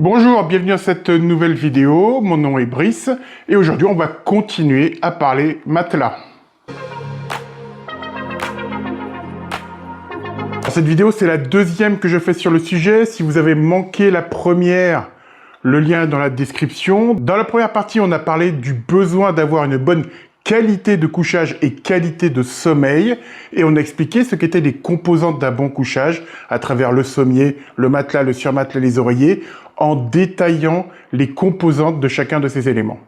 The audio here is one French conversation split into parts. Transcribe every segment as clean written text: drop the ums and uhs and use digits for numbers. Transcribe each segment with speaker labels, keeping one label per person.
Speaker 1: Bonjour, bienvenue à cette nouvelle vidéo. Mon nom est Brice et aujourd'hui on va continuer à parler matelas. Cette vidéo c'est la deuxième que je fais sur le sujet. Si vous avez manqué la première, le lien est dans la description. Dans la première partie, on a parlé du besoin d'avoir une bonne qualité de couchage et qualité de sommeil. Et on a expliqué ce qu'étaient les composantes d'un bon couchage à travers le sommier, le matelas, le surmatelas, les oreillers, en détaillant les composantes de chacun de ces éléments.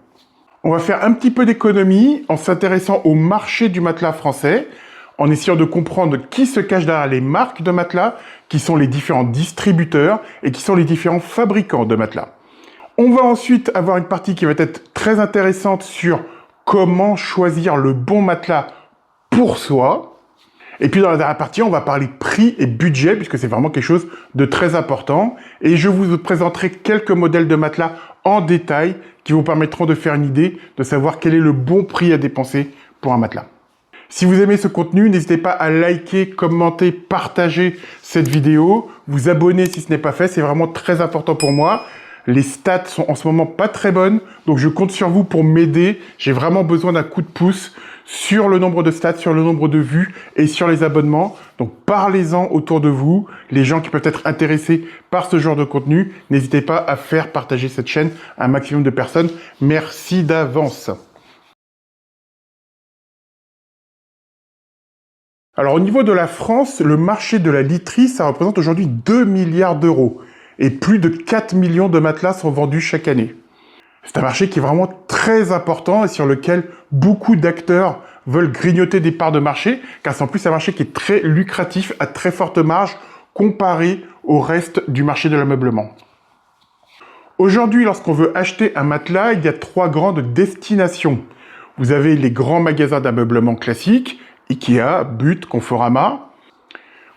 Speaker 1: On va faire un petit peu d'économie en s'intéressant au marché du matelas français, en essayant de comprendre qui se cache derrière les marques de matelas, qui sont les différents distributeurs et qui sont les différents fabricants de matelas. On va ensuite avoir une partie qui va être très intéressante sur comment choisir le bon matelas pour soi. Et puis dans la dernière partie, on va parler prix et budget, puisque c'est vraiment quelque chose de très important. Et je vous présenterai quelques modèles de matelas en détail qui vous permettront de faire une idée, de savoir quel est le bon prix à dépenser pour un matelas. Si vous aimez ce contenu, n'hésitez pas à liker, commenter, partager cette vidéo, vous abonner si ce n'est pas fait, c'est vraiment très important pour moi. Les stats sont en ce moment pas très bonnes, donc je compte sur vous pour m'aider. J'ai vraiment besoin d'un coup de pouce sur le nombre de stats, sur le nombre de vues et sur les abonnements. Donc parlez-en autour de vous, les gens qui peuvent être intéressés par ce genre de contenu. N'hésitez pas à faire partager cette chaîne à un maximum de personnes. Merci d'avance. Alors au niveau de la France, le marché de la literie, ça représente aujourd'hui 2 milliards d'euros. Et plus de 4 millions de matelas sont vendus chaque année. C'est un marché qui est vraiment très important et sur lequel beaucoup d'acteurs veulent grignoter des parts de marché, car c'est en plus un marché qui est très lucratif, à très forte marge, comparé au reste du marché de l'ameublement. Aujourd'hui, lorsqu'on veut acheter un matelas, il y a 3 grandes destinations. Vous avez les grands magasins d'ameublement classiques, Ikea, But, Conforama.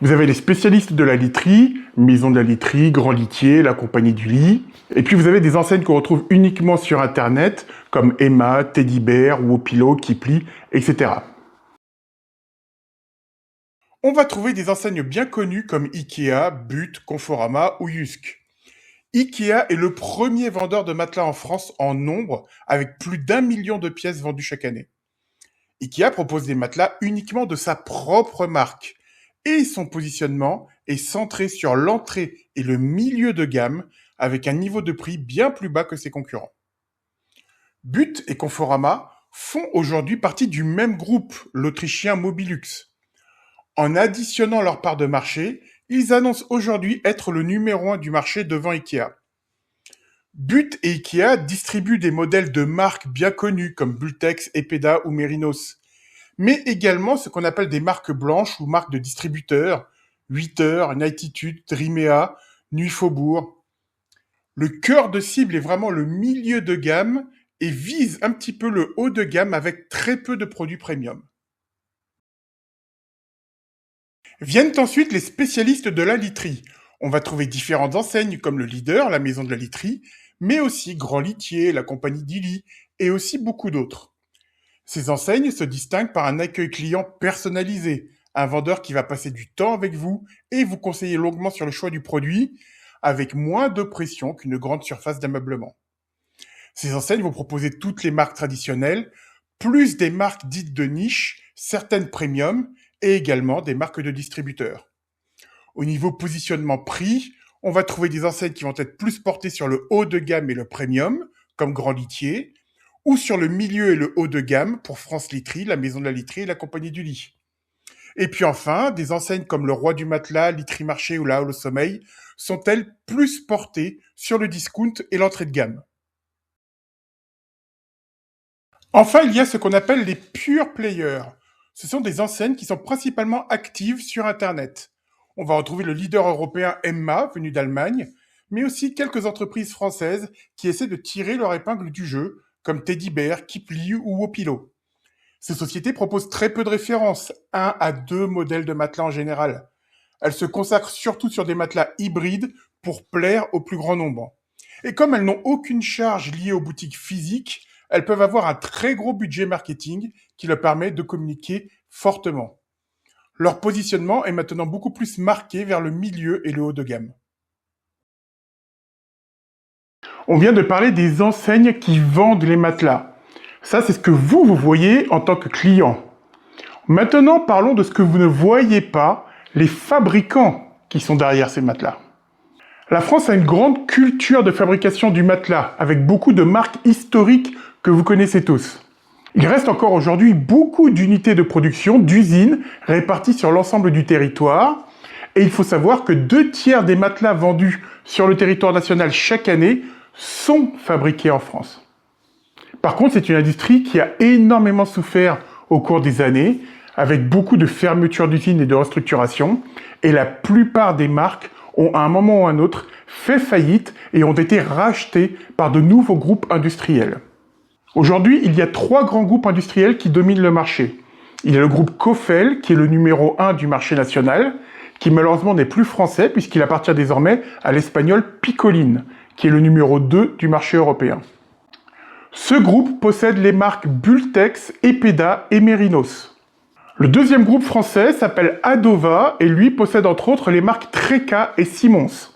Speaker 1: Vous avez les spécialistes de la literie, Maison de la literie, Grand Litier, la Compagnie du lit. Et puis vous avez des enseignes qu'on retrouve uniquement sur Internet, comme Emma, Teddy Bear, Wopilo, Kipli, etc. On va trouver des enseignes bien connues comme Ikea, But, Conforama ou Jysk. Ikea est le premier vendeur de matelas en France en nombre, avec plus d'1 million de pièces vendues chaque année. Ikea propose des matelas uniquement de sa propre marque, et son positionnement est centré sur l'entrée et le milieu de gamme, avec un niveau de prix bien plus bas que ses concurrents. But et Conforama font aujourd'hui partie du même groupe, l'autrichien Mobilux. En additionnant leur part de marché, ils annoncent aujourd'hui être le numéro 1 du marché devant Ikea. But et Ikea distribuent des modèles de marques bien connues comme Bultex, Epeda ou Merinos, mais également ce qu'on appelle des marques blanches ou marques de distributeurs, 8 heures, Nightitude, Dreamea, Nuit Faubourg. Le cœur de cible est vraiment le milieu de gamme et vise un petit peu le haut de gamme avec très peu de produits premium. Viennent ensuite les spécialistes de la literie. On va trouver différentes enseignes comme le Leader, la maison de la literie, mais aussi Grand Litier, la compagnie d'Illy et aussi beaucoup d'autres. Ces enseignes se distinguent par un accueil client personnalisé, un vendeur qui va passer du temps avec vous et vous conseiller longuement sur le choix du produit, avec moins de pression qu'une grande surface d'ameublement. Ces enseignes vont proposer toutes les marques traditionnelles, plus des marques dites de niche, certaines premium, et également des marques de distributeurs. Au niveau positionnement prix, on va trouver des enseignes qui vont être plus portées sur le haut de gamme et le premium, comme Grand Litier, ou sur le milieu et le haut de gamme pour France Literie, la Maison de la Literie et la Compagnie du lit. Et puis enfin, des enseignes comme le Roi du Matelas, Literie Marché ou la Hall au Sommeil sont-elles plus portées sur le discount et l'entrée de gamme. Enfin, il y a ce qu'on appelle les pure players. Ce sont des enseignes qui sont principalement actives sur Internet. On va retrouver le leader européen Emma, venu d'Allemagne, mais aussi quelques entreprises françaises qui essaient de tirer leur épingle du jeu, comme Teddy Bear, Kipli ou Wopilo. Ces sociétés proposent très peu de références, 1 à 2 modèles de matelas en général. Elles se consacrent surtout sur des matelas hybrides pour plaire au plus grand nombre. Et comme elles n'ont aucune charge liée aux boutiques physiques, elles peuvent avoir un très gros budget marketing qui leur permet de communiquer fortement. Leur positionnement est maintenant beaucoup plus marqué vers le milieu et le haut de gamme. On vient de parler des enseignes qui vendent les matelas. Ça, c'est ce que vous voyez en tant que client. Maintenant, parlons de ce que vous ne voyez pas, les fabricants qui sont derrière ces matelas. La France a une grande culture de fabrication du matelas, avec beaucoup de marques historiques que vous connaissez tous. Il reste encore aujourd'hui beaucoup d'unités de production, d'usines, réparties sur l'ensemble du territoire. Et il faut savoir que 2/3 des matelas vendus sur le territoire national chaque année sont fabriqués en France. Par contre, c'est une industrie qui a énormément souffert au cours des années, avec beaucoup de fermetures d'usines et de restructurations. Et la plupart des marques ont à un moment ou à un autre fait faillite et ont été rachetées par de nouveaux groupes industriels. Aujourd'hui, il y a 3 grands groupes industriels qui dominent le marché. Il y a le groupe Cofel, qui est le numéro 1 du marché national, qui malheureusement n'est plus français puisqu'il appartient désormais à l'espagnol Picoline, qui est le numéro 2 du marché européen. Ce groupe possède les marques Bultex, Epeda et Merinos. Le deuxième groupe français s'appelle Adova et lui possède entre autres les marques Treca et Simons.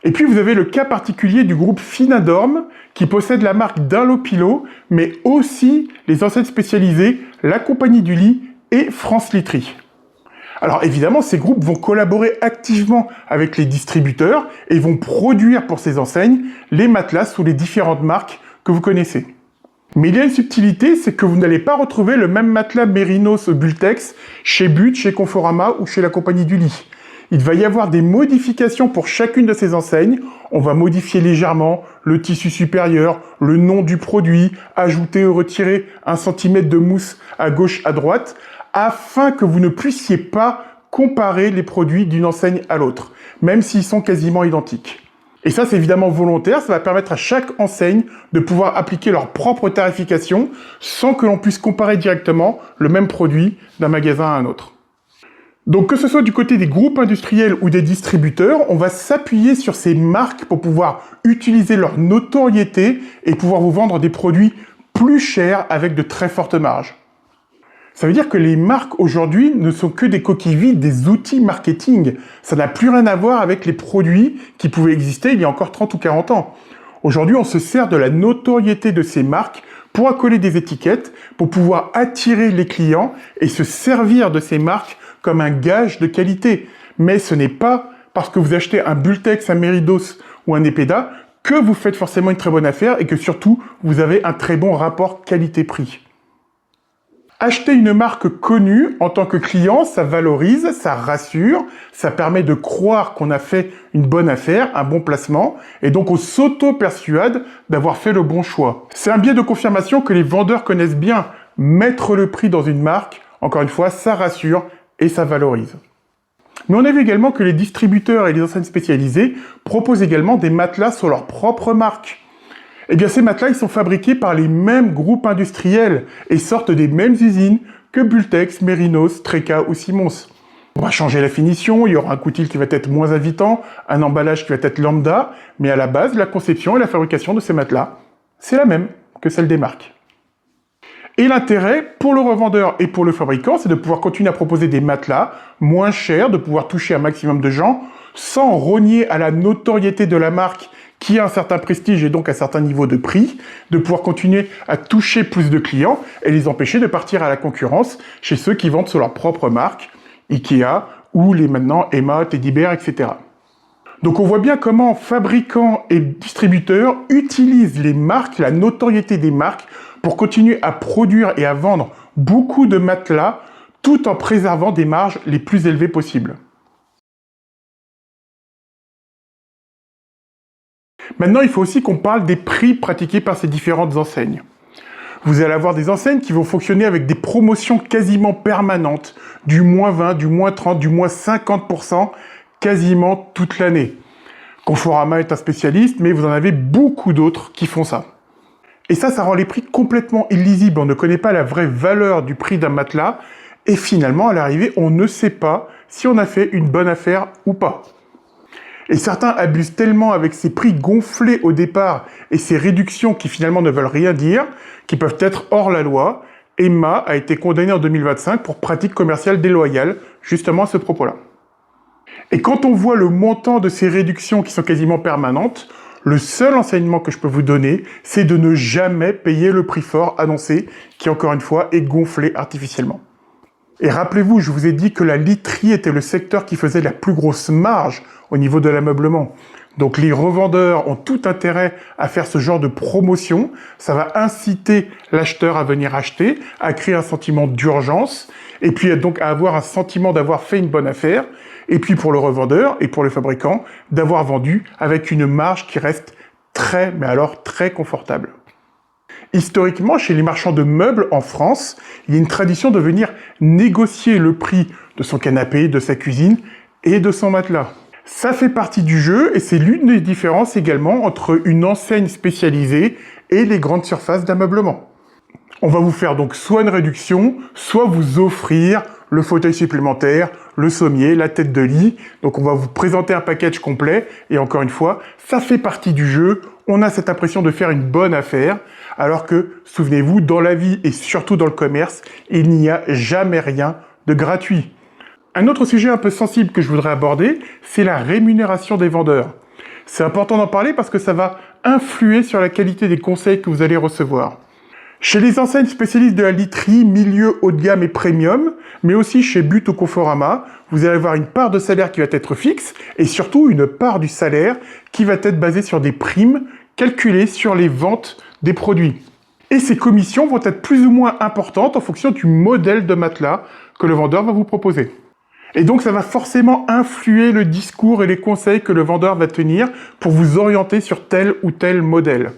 Speaker 1: Et puis vous avez le cas particulier du groupe Finadorm qui possède la marque Dunlopillo, mais aussi les enseignes spécialisées, la Compagnie du Lit et France Literie. Alors évidemment, ces groupes vont collaborer activement avec les distributeurs et vont produire pour ces enseignes les matelas sous les différentes marques que vous connaissez. Mais il y a une subtilité, c'est que vous n'allez pas retrouver le même matelas Merinos Bultex chez But, chez Conforama ou chez la Compagnie du Lit. Il va y avoir des modifications pour chacune de ces enseignes. On va modifier légèrement le tissu supérieur, le nom du produit, ajouter ou retirer 1 cm de mousse à gauche, à droite, afin que vous ne puissiez pas comparer les produits d'une enseigne à l'autre, même s'ils sont quasiment identiques. Et ça, c'est évidemment volontaire, ça va permettre à chaque enseigne de pouvoir appliquer leur propre tarification sans que l'on puisse comparer directement le même produit d'un magasin à un autre. Donc que ce soit du côté des groupes industriels ou des distributeurs, on va s'appuyer sur ces marques pour pouvoir utiliser leur notoriété et pouvoir vous vendre des produits plus chers avec de très fortes marges. Ça veut dire que les marques aujourd'hui ne sont que des coquilles vides, des outils marketing. Ça n'a plus rien à voir avec les produits qui pouvaient exister il y a encore 30 ou 40 ans. Aujourd'hui, on se sert de la notoriété de ces marques pour accoler des étiquettes, pour pouvoir attirer les clients et se servir de ces marques comme un gage de qualité. Mais ce n'est pas parce que vous achetez un Bultex, un Merinos ou un Epeda que vous faites forcément une très bonne affaire et que surtout, vous avez un très bon rapport qualité-prix. Acheter une marque connue en tant que client, ça valorise, ça rassure, ça permet de croire qu'on a fait une bonne affaire, un bon placement, et donc on s'auto-persuade d'avoir fait le bon choix. C'est un biais de confirmation que les vendeurs connaissent bien. Mettre le prix dans une marque, encore une fois, ça rassure et ça valorise. Mais on a vu également que les distributeurs et les enseignes spécialisées proposent également des matelas sur leur propre marque. Eh bien, ces matelas, ils sont fabriqués par les mêmes groupes industriels et sortent des mêmes usines que Bultex, Merinos, Treca ou Simons. On va changer la finition, il y aura un coutil qui va être moins invitant, un emballage qui va être lambda, mais à la base, la conception et la fabrication de ces matelas, c'est la même que celle des marques. Et l'intérêt pour le revendeur et pour le fabricant, c'est de pouvoir continuer à proposer des matelas moins chers, de pouvoir toucher un maximum de gens, sans rogner à la notoriété de la marque qui a un certain prestige et donc un certain niveau de prix, de pouvoir continuer à toucher plus de clients et les empêcher de partir à la concurrence chez ceux qui vendent sur leur propre marque, Ikea ou les maintenant Emma, Teddy Bear, etc. Donc on voit bien comment fabricants et distributeurs utilisent les marques, la notoriété des marques, pour continuer à produire et à vendre beaucoup de matelas tout en préservant des marges les plus élevées possibles. Maintenant, il faut aussi qu'on parle des prix pratiqués par ces différentes enseignes. Vous allez avoir des enseignes qui vont fonctionner avec des promotions quasiment permanentes, du moins 20, du moins 30, du moins 50%, quasiment toute l'année. Conforama est un spécialiste, mais vous en avez beaucoup d'autres qui font ça. Et ça rend les prix complètement illisibles. On ne connaît pas la vraie valeur du prix d'un matelas. Et finalement, à l'arrivée, on ne sait pas si on a fait une bonne affaire ou pas. Et certains abusent tellement avec ces prix gonflés au départ et ces réductions qui finalement ne veulent rien dire, qui peuvent être hors la loi. Emma a été condamnée en 2025 pour pratique commerciale déloyale, justement à ce propos-là. Et quand on voit le montant de ces réductions qui sont quasiment permanentes, Le seul enseignement que je peux vous donner, c'est de ne jamais payer le prix fort annoncé, qui encore une fois est gonflé artificiellement. Et rappelez-vous, je vous ai dit que la literie était le secteur qui faisait la plus grosse marge au niveau de l'ameublement. Donc les revendeurs ont tout intérêt à faire ce genre de promotion. Ça va inciter l'acheteur à venir acheter, à créer un sentiment d'urgence, et puis donc à avoir un sentiment d'avoir fait une bonne affaire. Et puis pour le revendeur et pour le fabricant, d'avoir vendu avec une marge qui reste très, mais alors très confortable. Historiquement, chez les marchands de meubles en France, il y a une tradition de venir négocier le prix de son canapé, de sa cuisine et de son matelas. Ça fait partie du jeu et c'est l'une des différences également entre une enseigne spécialisée et les grandes surfaces d'ameublement. On va vous faire donc soit une réduction, soit vous offrir le fauteuil supplémentaire, le sommier, la tête de lit. Donc on va vous présenter un package complet et encore une fois, ça fait partie du jeu. On a cette impression de faire une bonne affaire alors que, souvenez-vous, dans la vie et surtout dans le commerce, il n'y a jamais rien de gratuit. Un autre sujet un peu sensible que je voudrais aborder, c'est la rémunération des vendeurs. C'est important d'en parler parce que ça va influer sur la qualité des conseils que vous allez recevoir. Chez les enseignes spécialistes de la literie, milieu, haut de gamme et premium, mais aussi chez But ou Conforama, vous allez avoir une part de salaire qui va être fixe et surtout une part du salaire qui va être basée sur des primes calculées sur les ventes des produits. Et ces commissions vont être plus ou moins importantes en fonction du modèle de matelas que le vendeur va vous proposer. Et donc ça va forcément influer le discours et les conseils que le vendeur va tenir pour vous orienter sur tel ou tel modèle.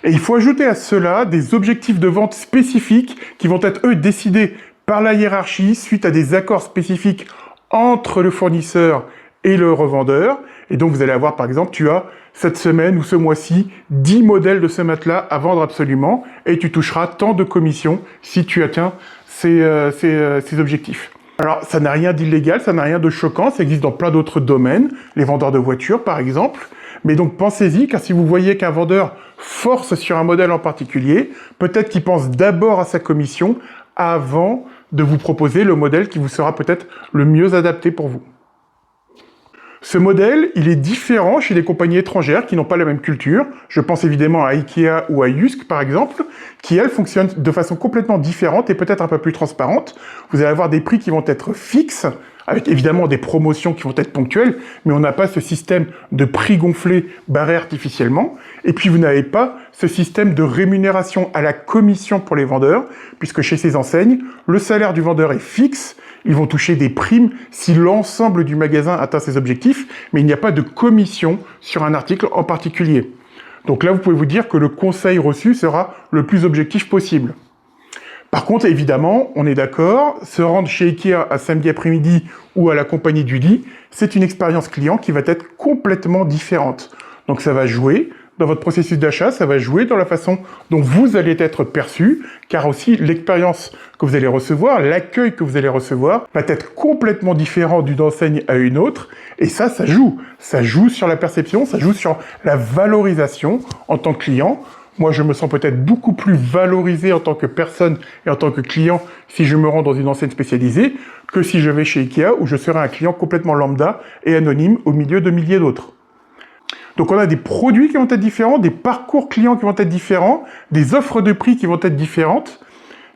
Speaker 1: Et il faut ajouter à cela des objectifs de vente spécifiques qui vont être, eux, décidés par la hiérarchie suite à des accords spécifiques entre le fournisseur et le revendeur. Et donc vous allez avoir, par exemple, tu as cette semaine ou ce mois-ci 10 modèles de ce matelas à vendre absolument et tu toucheras tant de commissions si tu atteins ces objectifs. Alors, ça n'a rien d'illégal, ça n'a rien de choquant, ça existe dans plein d'autres domaines, les vendeurs de voitures par exemple. Mais donc pensez-y, car si vous voyez qu'un vendeur force sur un modèle en particulier, peut-être qu'il pense d'abord à sa commission avant de vous proposer le modèle qui vous sera peut-être le mieux adapté pour vous. Ce modèle, il est différent chez les compagnies étrangères qui n'ont pas la même culture. Je pense évidemment à Ikea ou à Jysk par exemple, qui elles fonctionnent de façon complètement différente et peut-être un peu plus transparente. Vous allez avoir des prix qui vont être fixes, avec évidemment des promotions qui vont être ponctuelles, mais on n'a pas ce système de prix gonflé barré artificiellement. Et puis vous n'avez pas ce système de rémunération à la commission pour les vendeurs, puisque chez ces enseignes, le salaire du vendeur est fixe. Ils vont toucher des primes si l'ensemble du magasin atteint ses objectifs, mais il n'y a pas de commission sur un article en particulier. Donc là, vous pouvez vous dire que le conseil reçu sera le plus objectif possible. Par contre, évidemment, on est d'accord, se rendre chez Ikea un samedi après-midi ou à la compagnie du lit, c'est une expérience client qui va être complètement différente. Donc ça va jouer dans votre processus d'achat, ça va jouer dans la façon dont vous allez être perçu, car aussi l'expérience que vous allez recevoir, l'accueil que vous allez recevoir, va être complètement différent d'une enseigne à une autre, et ça joue. Ça joue sur la perception, ça joue sur la valorisation en tant que client. Moi, je me sens peut-être beaucoup plus valorisé en tant que personne et en tant que client si je me rends dans une enseigne spécialisée que si je vais chez Ikea où je serai un client complètement lambda et anonyme au milieu de milliers d'autres. Donc on a des produits qui vont être différents, des parcours clients qui vont être différents, des offres de prix qui vont être différentes.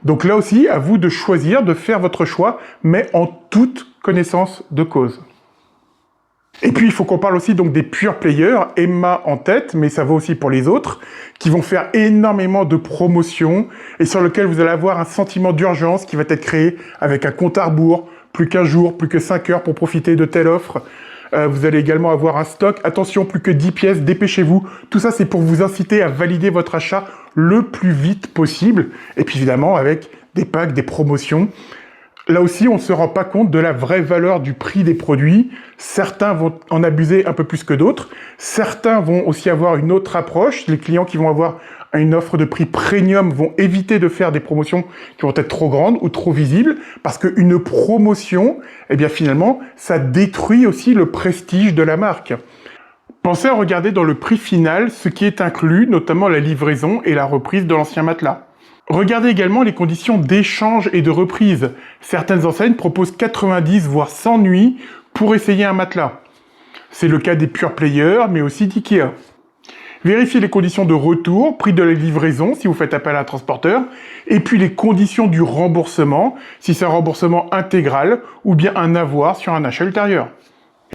Speaker 1: Donc là aussi, à vous de choisir, de faire votre choix, mais en toute connaissance de cause. Et puis, il faut qu'on parle aussi donc des pure players, Emma en tête, mais ça vaut aussi pour les autres, qui vont faire énormément de promotions et sur lequel vous allez avoir un sentiment d'urgence qui va être créé avec un compte à rebours, plus qu'un jour, plus que 5 heures pour profiter de telle offre. Vous allez également avoir un stock, attention, plus que 10 pièces, dépêchez-vous. Tout ça, c'est pour vous inciter à valider votre achat le plus vite possible. Et puis évidemment, avec des packs, des promotions. Là aussi, on ne se rend pas compte de la vraie valeur du prix des produits. Certains vont en abuser un peu plus que d'autres. Certains vont aussi avoir une autre approche. Les clients qui vont avoir une offre de prix premium vont éviter de faire des promotions qui vont être trop grandes ou trop visibles, parce qu'une promotion, eh bien finalement, ça détruit aussi le prestige de la marque. Pensez à regarder dans le prix final ce qui est inclus, notamment la livraison et la reprise de l'ancien matelas. Regardez également les conditions d'échange et de reprise. Certaines enseignes proposent 90 voire 100 nuits pour essayer un matelas. C'est le cas des pure players, mais aussi d'Ikea. Vérifiez les conditions de retour, prix de la livraison si vous faites appel à un transporteur, et puis les conditions du remboursement, si c'est un remboursement intégral ou bien un avoir sur un achat ultérieur.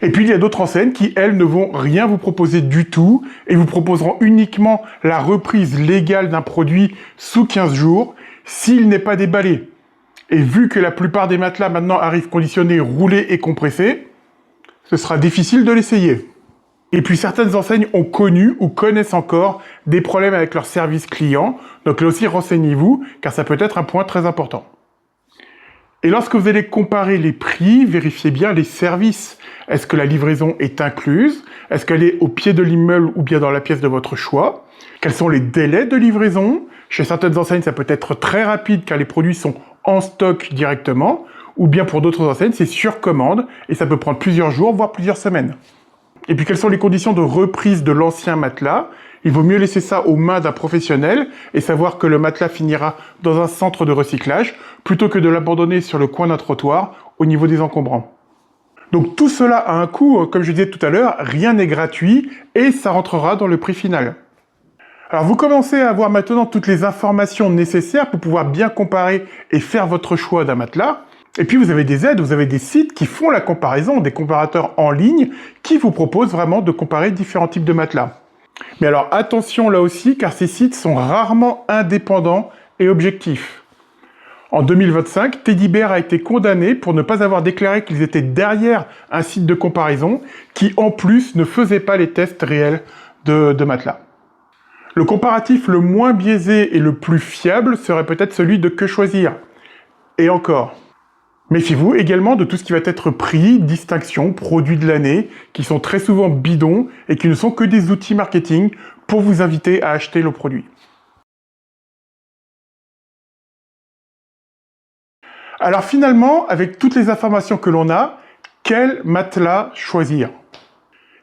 Speaker 1: Et puis il y a d'autres enseignes qui, elles, ne vont rien vous proposer du tout et vous proposeront uniquement la reprise légale d'un produit sous 15 jours s'il n'est pas déballé. Et vu que la plupart des matelas maintenant arrivent conditionnés, roulés et compressés, ce sera difficile de l'essayer. Et puis certaines enseignes ont connu ou connaissent encore des problèmes avec leur service client, donc là aussi renseignez-vous, car ça peut être un point très important. Et lorsque vous allez comparer les prix, vérifiez bien les services. Est-ce que la livraison est incluse? Est-ce qu'elle est au pied de l'immeuble ou bien dans la pièce de votre choix? Quels sont les délais de livraison? Chez certaines enseignes, ça peut être très rapide car les produits sont en stock directement, ou bien pour d'autres enseignes, c'est sur commande et ça peut prendre plusieurs jours, voire plusieurs semaines. Et puis quelles sont les conditions de reprise de l'ancien matelas? Il vaut mieux laisser ça aux mains d'un professionnel et savoir que le matelas finira dans un centre de recyclage plutôt que de l'abandonner sur le coin d'un trottoir au niveau des encombrants. Donc tout cela a un coût, comme je disais tout à l'heure, rien n'est gratuit et ça rentrera dans le prix final. Alors vous commencez à avoir maintenant toutes les informations nécessaires pour pouvoir bien comparer et faire votre choix d'un matelas. Et puis vous avez des aides, vous avez des sites qui font la comparaison, des comparateurs en ligne qui vous proposent vraiment de comparer différents types de matelas. Mais alors attention là aussi, car ces sites sont rarement indépendants et objectifs. En 2025, Teddy Bear a été condamné pour ne pas avoir déclaré qu'ils étaient derrière un site de comparaison qui en plus ne faisait pas les tests réels de matelas. Le comparatif le moins biaisé et le plus fiable serait peut-être celui de Que Choisir. Et encore. Méfiez-vous également de tout ce qui va être prix, distinction, produit de l'année, qui sont très souvent bidons et qui ne sont que des outils marketing pour vous inviter à acheter le produit. Alors finalement, avec toutes les informations que l'on a, quel matelas choisir?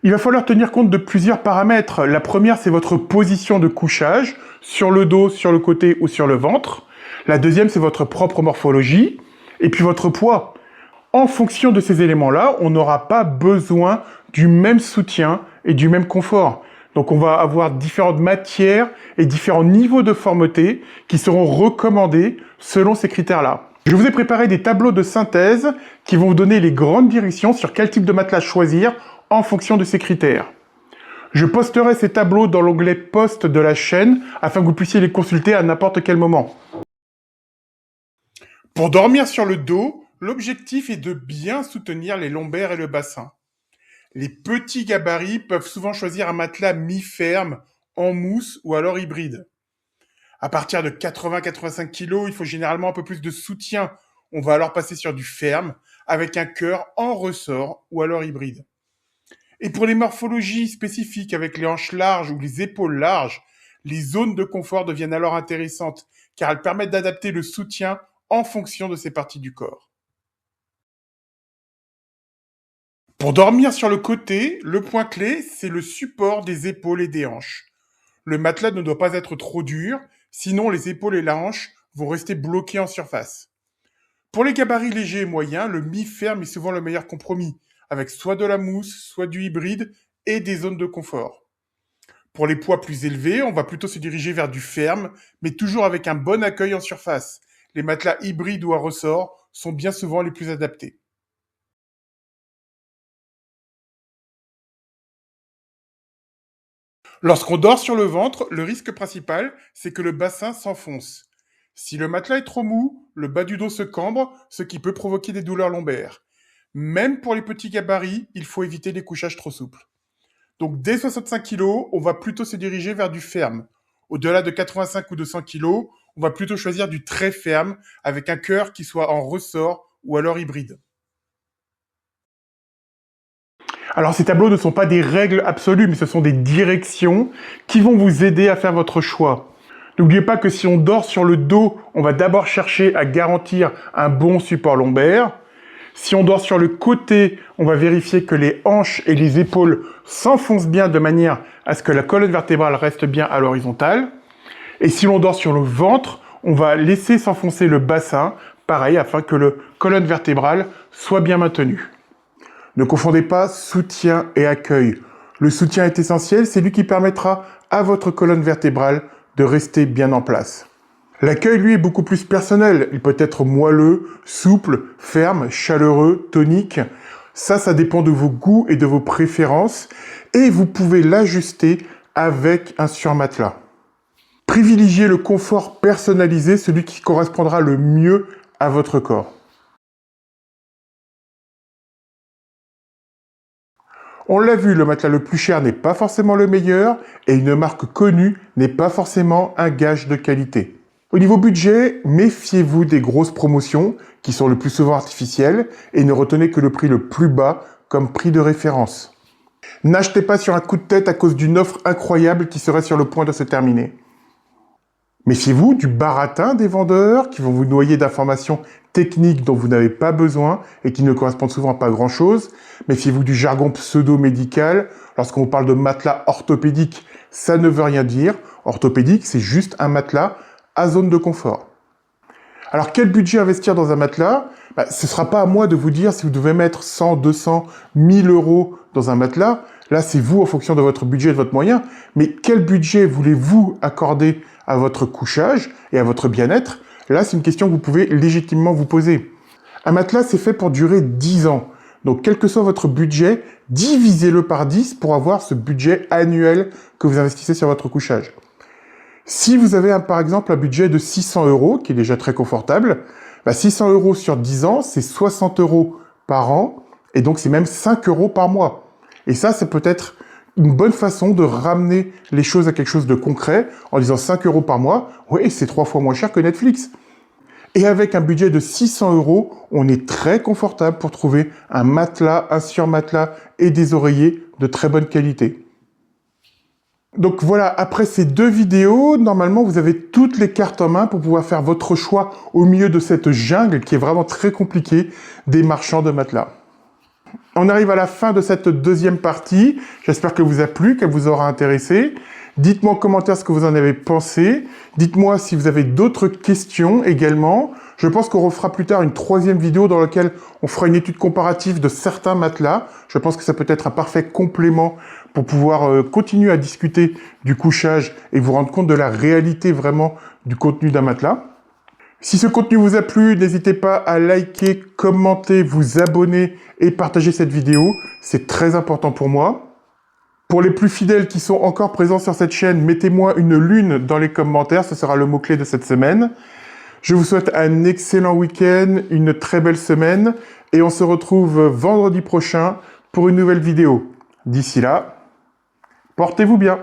Speaker 1: Il va falloir tenir compte de plusieurs paramètres. La première, c'est votre position de couchage, sur le dos, sur le côté ou sur le ventre. La deuxième, c'est votre propre morphologie. Et puis votre poids. En fonction de ces éléments-là, on n'aura pas besoin du même soutien et du même confort. Donc on va avoir différentes matières et différents niveaux de fermeté qui seront recommandés selon ces critères-là. Je vous ai préparé des tableaux de synthèse qui vont vous donner les grandes directions sur quel type de matelas choisir en fonction de ces critères. Je posterai ces tableaux dans l'onglet Post de la chaîne afin que vous puissiez les consulter à n'importe quel moment. Pour dormir sur le dos, l'objectif est de bien soutenir les lombaires et le bassin. Les petits gabarits peuvent souvent choisir un matelas mi-ferme, en mousse ou alors hybride. À partir de 80-85 kg, il faut généralement un peu plus de soutien. On va alors passer sur du ferme, avec un cœur en ressort ou alors hybride. Et pour les morphologies spécifiques avec les hanches larges ou les épaules larges, les zones de confort deviennent alors intéressantes, car elles permettent d'adapter le soutien en fonction de ces parties du corps. Pour dormir sur le côté, le point clé, c'est le support des épaules et des hanches. Le matelas ne doit pas être trop dur, sinon les épaules et la hanche vont rester bloquées en surface. Pour les gabarits légers et moyens, le mi-ferme est souvent le meilleur compromis, avec soit de la mousse, soit du hybride et des zones de confort. Pour les poids plus élevés, on va plutôt se diriger vers du ferme, mais toujours avec un bon accueil en surface. Les matelas hybrides ou à ressort sont bien souvent les plus adaptés. Lorsqu'on dort sur le ventre, le risque principal, c'est que le bassin s'enfonce. Si le matelas est trop mou, le bas du dos se cambre, ce qui peut provoquer des douleurs lombaires. Même pour les petits gabarits, il faut éviter les couchages trop souples. Donc dès 65 kg, on va plutôt se diriger vers du ferme. Au-delà de 85 ou de 100 kg, on va plutôt choisir du très ferme avec un cœur qui soit en ressort ou alors hybride. Alors ces tableaux ne sont pas des règles absolues, mais ce sont des directions qui vont vous aider à faire votre choix. N'oubliez pas que si on dort sur le dos, on va d'abord chercher à garantir un bon support lombaire. Si on dort sur le côté, on va vérifier que les hanches et les épaules s'enfoncent bien de manière à ce que la colonne vertébrale reste bien à l'horizontale. Et si l'on dort sur le ventre, on va laisser s'enfoncer le bassin, pareil, afin que la colonne vertébrale soit bien maintenue. Ne confondez pas soutien et accueil. Le soutien est essentiel, c'est lui qui permettra à votre colonne vertébrale de rester bien en place. L'accueil, lui, est beaucoup plus personnel. Il peut être moelleux, souple, ferme, chaleureux, tonique. Ça dépend de vos goûts et de vos préférences. Et vous pouvez l'ajuster avec un surmatelas. Privilégiez le confort personnalisé, celui qui correspondra le mieux à votre corps. On l'a vu, le matelas le plus cher n'est pas forcément le meilleur et une marque connue n'est pas forcément un gage de qualité. Au niveau budget, méfiez-vous des grosses promotions qui sont le plus souvent artificielles et ne retenez que le prix le plus bas comme prix de référence. N'achetez pas sur un coup de tête à cause d'une offre incroyable qui serait sur le point de se terminer. Méfiez-vous du baratin des vendeurs qui vont vous noyer d'informations techniques dont vous n'avez pas besoin et qui ne correspondent souvent à pas grand-chose. Méfiez-vous du jargon pseudo-médical. Lorsqu'on vous parle de matelas orthopédique, ça ne veut rien dire. Orthopédique, c'est juste un matelas à zone de confort. Alors, quel budget investir dans un matelas ? Ce ne sera pas à moi de vous dire si vous devez mettre 100, 200, 1000 euros dans un matelas. Là, c'est vous en fonction de votre budget et de votre moyen. Mais quel budget voulez-vous accorder à votre couchage et à votre bien-être ? Là, c'est une question que vous pouvez légitimement vous poser. Un matelas, c'est fait pour durer 10 ans. Donc, quel que soit votre budget, divisez-le par 10 pour avoir ce budget annuel que vous investissez sur votre couchage. Si vous avez par exemple un budget de 600 euros, qui est déjà très confortable, 600 euros sur 10 ans, c'est 60 euros par an, et donc c'est même 5 euros par mois. Et ça, c'est peut-être une bonne façon de ramener les choses à quelque chose de concret, en disant 5 euros par mois, oui, c'est 3 fois moins cher que Netflix. Et avec un budget de 600 euros, on est très confortable pour trouver un matelas, un surmatelas et des oreillers de très bonne qualité. Donc voilà, après ces 2 vidéos, normalement vous avez toutes les cartes en main pour pouvoir faire votre choix au milieu de cette jungle qui est vraiment très compliquée des marchands de matelas. On arrive à la fin de cette deuxième partie. J'espère qu'elle vous a plu, qu'elle vous aura intéressé. Dites-moi en commentaire ce que vous en avez pensé. Dites-moi si vous avez d'autres questions également. Je pense qu'on refera plus tard une 3e vidéo dans laquelle on fera une étude comparative de certains matelas. Je pense que ça peut être un parfait complément pour pouvoir continuer à discuter du couchage et vous rendre compte de la réalité vraiment du contenu d'un matelas. Si ce contenu vous a plu, n'hésitez pas à liker, commenter, vous abonner et partager cette vidéo. C'est très important pour moi. Pour les plus fidèles qui sont encore présents sur cette chaîne, mettez-moi une lune dans les commentaires, ce sera le mot-clé de cette semaine. Je vous souhaite un excellent week-end, une très belle semaine, et on se retrouve vendredi prochain pour une nouvelle vidéo. D'ici là, portez-vous bien.